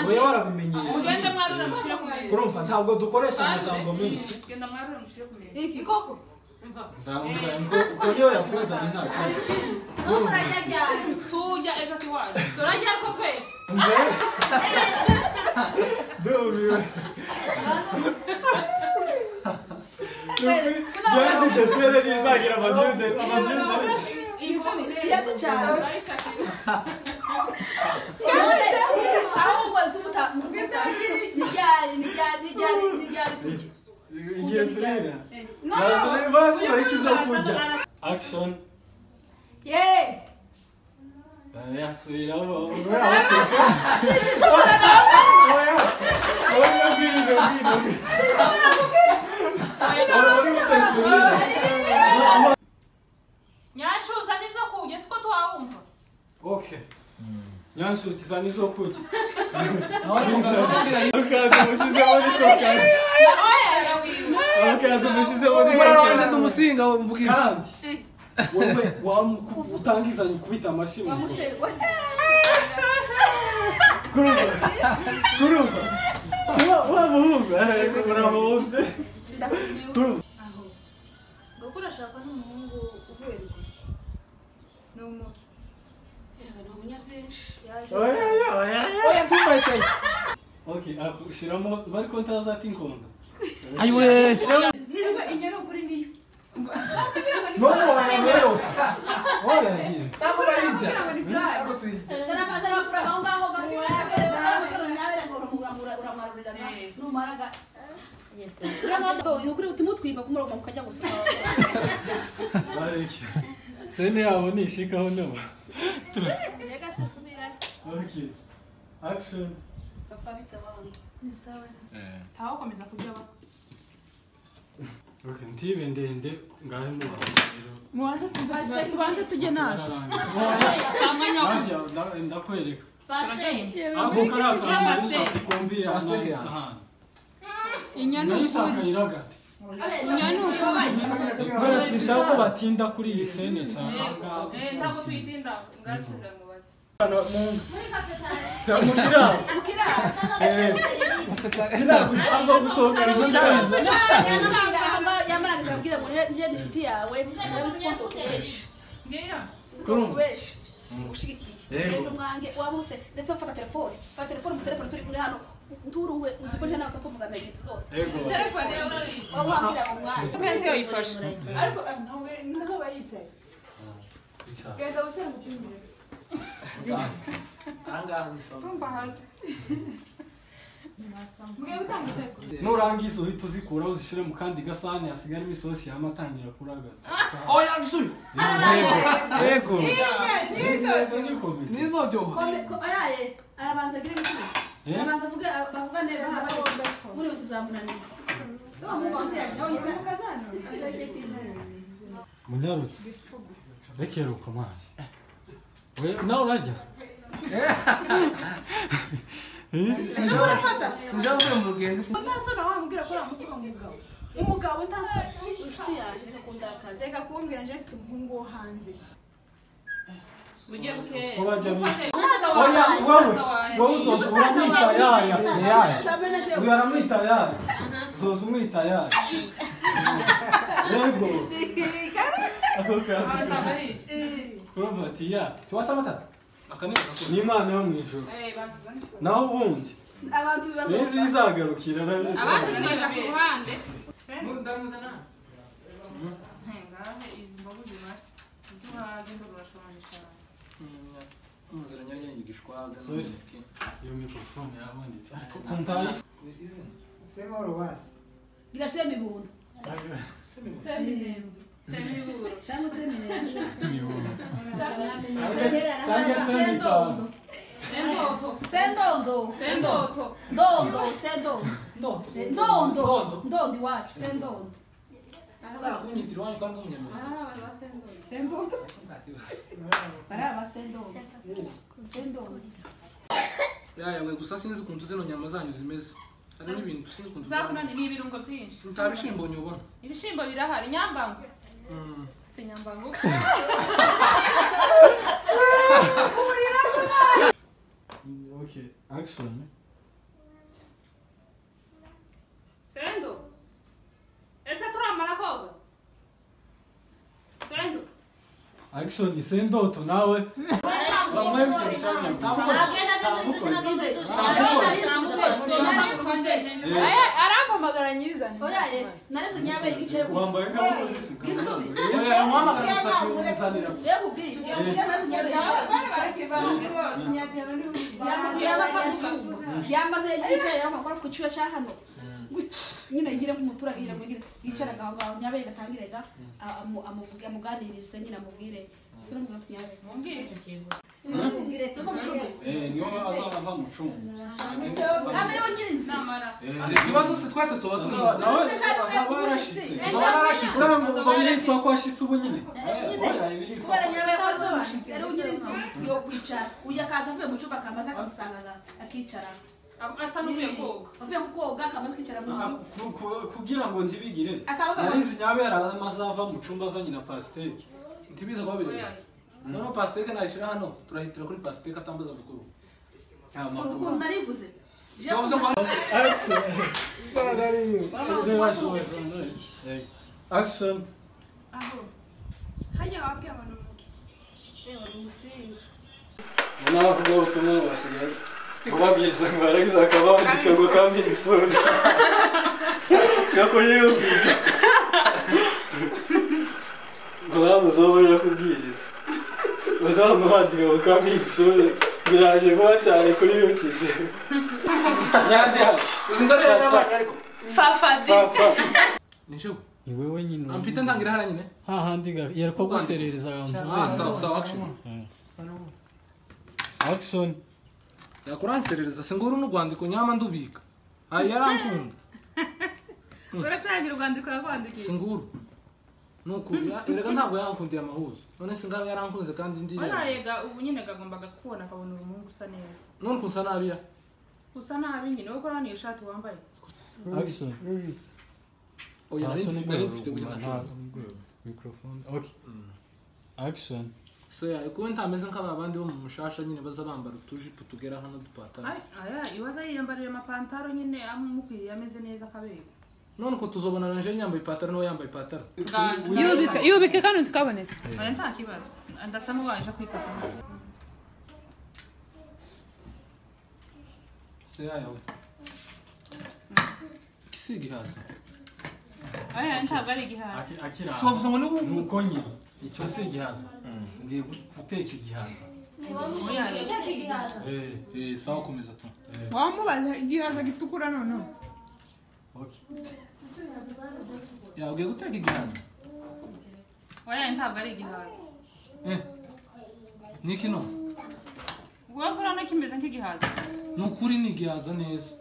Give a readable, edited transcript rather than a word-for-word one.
we warabimenye ugenda mwarura mushire ku meza urumva ntabwo dukoresha amajambo menshi genda mwarura mushire ku meza iki koko ngo niyo yakuzanye nta kintu tujya ejo tuwaje turajya ko twese dumiwe yandi jesere rizagira amavyude yaducana ahubwo zimuta nijyari tuki igihe turira bazi bariki zo kujya action yasubiramo Nyanshuza nivyo kujya siko twawumva okay Nyanshuti zani zo kujya akaza mushize muri kokari akaza mushize muri muraranje ndumusinga mvugira kandi wewe utangizanye kubita amashimwe kurumva wamuhungu muramuhunze ngo urashaka n'umuhungu uvuye ni umuki ni umunyabyinshi oya tumweshe okay akushiramo bari kontaza ati nkondo ayiwe niba inyero kuri niyo no wayose oya hii tamura yija utimutwima kumuroma mukajya gusoma bareke sene yabo nishikaho no okay action taho komeza kujya ba okay ntibe ndende ngahe mu tubanze tujye nawe ndakwereka pasteur ako karakamalisha kukumbia na isahani nayishaka iragate Bwana sinshaka batinda kuri iyi sene cyane ntabwo twitinda ngasubira mu bazi Zamukira azo gusohoka yamaraga abwira ngo nje inshuti yawe nabisikonto kubeshi ngeya kubeshi ushigikiye rero mwange wabuse ndetse ufata telefone mu telefone turi kuri hano nturuwe uziko nje nawe tuvugana ibintu zose telefone yawe wabwira ngo mwange pese yoyifashe ariko ntabwo bayicaye genda ushyira mu kimbire tumba hasi nurangiza uhita uzikura uzishire mu kandi gasani hasigaramo isosi y'amatangira kuragata oya gisubi yego nizo byo ayaye arabanza gire gisubi arabanza bavuga neza haba muri tuzamunanira so mu konti yaje nawe kazano munyarutse rekera uko mazi we nawe urajya sinjya mvuye mu rugenzi ntasana wamubwira ko aramuvuga umugabo ntasa inshuti yaje reka kundakaza reka kumbwira nje mfite umuhungu wo hanze ugiye buke wowe uzoza uramwita yaya uyu aramwita yaya uzoza umwita yaya yego ako kandi urumva ati ya tuwatsa amata ni imana yo mu ijuru naho ubundi abantu sinzi izagarukira abandi tugenda ku ruhande ndamuzana ngahe izi mbogo zimara duhaje ndurashonje cyane umuzira nyanya yigishwaga iyo mikrofone yabonetse kuntaye sema urubasi gira semibunda semibunda semiburo cyangwa semibunda cyangwa semibando sendondo ndondo iwacu sendondo kunyitira wanyu kandi umunyama sendondo baraba sendondo yawe gusa sinzi ukuntu zino nyama zanyu zimeze hari n'ibintu sinzi ukuntu zakunani ni ibirungo byinshi nta bishimbo nyubona ibishimbo birahari nyambangu mfite nyambangu Okay, action. Sendo. Essa turamara koga. Sendo. Action isendo to nawe. Bamwe mkishanya. arampamagara nyiza oya narevye nyabe igice Wambaye ngaho zisika. Oya mama kanisa kuzanira. Yego bwi narevye nyabe yamaze yicaye yamakora ku cyuya cya hano nyine yigire nk'umuturage yigire mwigire yicara ngaho nyabe gatangirega amuvuge amuganirize nyine amubwire sura mu nyabe Mumbwire icyo kintu. Niyo azava mu cumu. kandi yo nyiriza Namara. Ibibazo se twese tuba turi Nawe azaba yarashitse. Ngo biritwa ko ashitse ubu nyine. kubera nyabe yakoze umushitsi ari unyiriza yo kwicara uyu akaza avuye mu cyumba akamaze akamusanga akicara Asa n'uvuye koga. avuye ku koga akamaze kwicara mu nzu Kugira ngo ndibigire. Narizi nyabera amazava mu cumba azanye na pasteke. ntibiza kuba biri none pasteke nayishira hano turahitira kuri pasteke atambaza mukuru ukuntu narivuze Action. aho hanya wabwiye abantu muke ewa umusinga Unavuga ubutumwa basigaye. Ubabwiriza ngo baragize akabaho igitego kandi gisura. Gakora iyo biga. Ngo uzobora kubwiriza. Uzamuhandika kandi gisura. Biraje kuba cyane kuri YouTube. Nyande ha. uzinzarira n'abana ariko fafadi nisho Ni wewe nyine. ampita ndangira hara nyine Hahandi yereko guserereza abantu. sawa action Action. yakuranserereza singuru n'urwandiko nyama ndubika ayi yarankunda Uracangira urwandiko yakwandikiye. singuru nukuri erega ntabwo yankundiye amahuzo none singaho yarankunze kandi ndi Barayega ubu nyine gagombaga kubona akabona urumungu usa neza. none kusa nabiya Usa nabi nyine wowe kora niyo shati wambaye. Action. oya nari mfite kugenda Microphone. Okay. Action. so ya kuba ntameze nk'abandi bo mu mushasha nyine baza bambara utujipo tugera hano dupatara Aya iwaza yiyambariye amapantaro nyine amukwiriye ameze neza kabere. none ko tuzobona nanje nyambaye ipataro no yambaye ipataro Yubike kandi tukabonetse. Aya nta kibazo. Ndasa n'uwaje kwifata. se yawe kisigi haza Aya ntabwo ari igihaza. Akira. so wavuze ngo ni wumva Nuko nyine icyo si igihaza. Ngiye guteka igihaza. sawa komeza tu wamubaza igihaza gitukura noneho Okay. ya ugiye guteka igihaza Aya ntabwo ari igihaza. niki no Wowe kora nakimeze nk'igihaza. nukuri ni igihaza neza